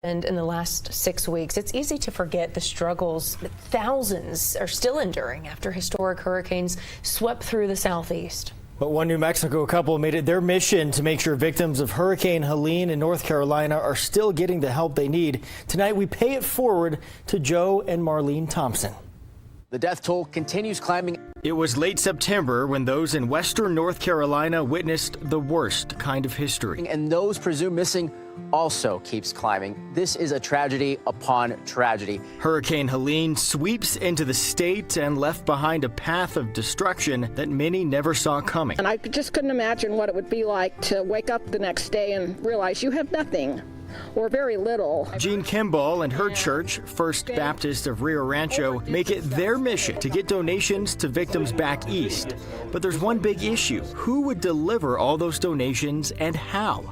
And in the last 6 weeks, it's easy to forget the struggles that thousands are still enduring after historic hurricanes swept through the southeast. But one New Mexico couple made it their mission to make sure victims of Hurricane Helene in North Carolina are still getting the help they need. Tonight, we pay it forward to Joe and Marlene Thompson. The death toll continues climbing. It was late September when those in western North Carolina witnessed the worst kind of history. And those presumed missing also keeps climbing. This is a tragedy upon tragedy. Hurricane Helene sweeps into the state and left behind a path of destruction that many never saw coming. And I just couldn't imagine what it would be like to wake up the next day and realize you have nothing. Or very little. Jean Kimball and her church, First Baptist of Rio Rancho, make it their mission to get donations to victims back east. But there's one big issue. Who would deliver all those donations and how?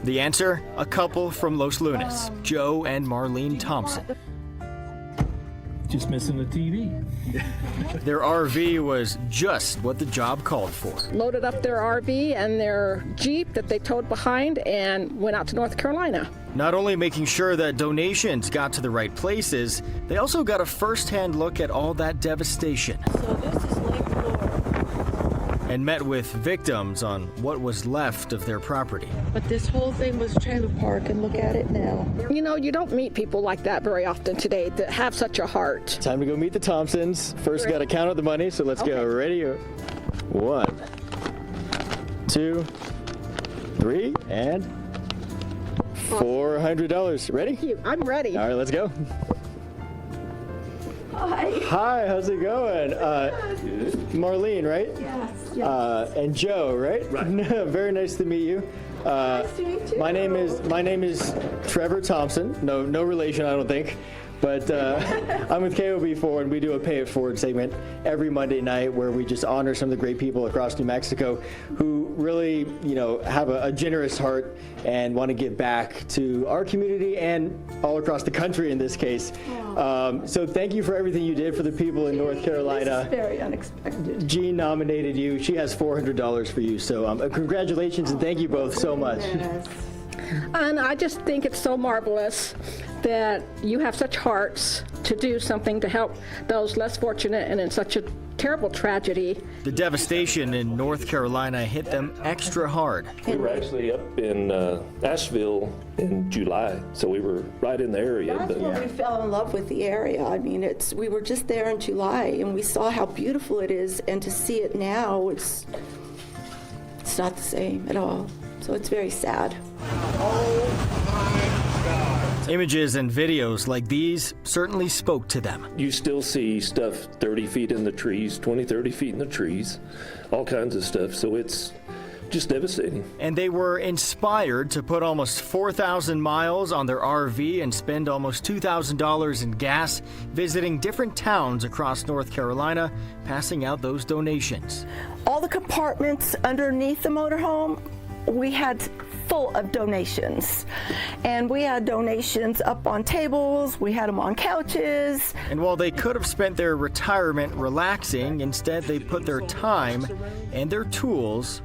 The answer? A couple from Los Lunas, Joe and Marlene Thompson. Just missing the TV. Their RV was just what the job called for. Loaded up their RV and their Jeep that they towed behind and went out to North Carolina. Not only making sure that donations got to the right places, they also got a first-hand look at all that devastation. So this is Lake Florida. And met with victims on what was left of their property. But this whole thing was trailer park, and look at it now. You know, you don't meet people like that very often today that have such a heart. Time to go meet the Thompsons. First, got to count out the money, so let's go. Ready? 1, 2, 3, and $400. Ready? I'm ready. All right, let's go. Hi. Hi, how's it going? Marlene, right? Yes. And Joe, right? Right. Very nice to meet you. Nice to meet you. My name is Trevor Thompson. No relation, I don't think. But I'm with KOB4, and we do a Pay It Forward segment every Monday night where we just honor some of the great people across New Mexico who really, have a generous heart and want to give back to our community and all across the country in this case. So thank you for everything you did for the people in North Carolina. This is very unexpected. Jean nominated you. She has $400 for you. So congratulations and thank you both so much. Yes. And I just think it's so marvelous that you have such hearts to do something to help those less fortunate and in such a terrible tragedy. The devastation in North Carolina hit them extra hard. We were actually up in Asheville in July, so we were right in the area. That's when we fell in love with the area. I mean, we were just there in July, and we saw how beautiful it is, and to see it now, it's not the same at all. So it's very sad. Images and videos like these certainly spoke to them. You still see stuff 30 feet in the trees, 20, 30 feet in the trees, all kinds of stuff. So it's just devastating. And they were inspired to put almost 4,000 miles on their RV and spend almost $2,000 in gas visiting different towns across North Carolina, passing out those donations. All the compartments underneath the motorhome, we had full of donations. And we had donations up on tables, we had them on couches. And while they could have spent their retirement relaxing, instead they put their time and their tools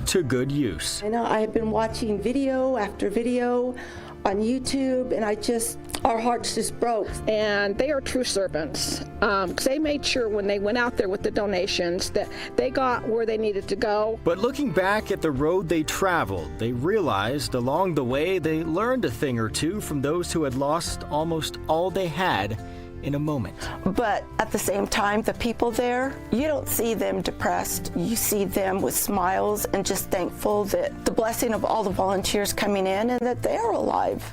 to good use. I know I have been watching video after video on YouTube, and our hearts just broke. And they are true servants. They made sure when they went out there with the donations that they got where they needed to go. But looking back at the road they traveled, they realized along the way they learned a thing or two from those who had lost almost all they had in a moment. But at the same time, the people there, you don't see them depressed. You see them with smiles and just thankful that the blessing of all the volunteers coming in and that they are alive.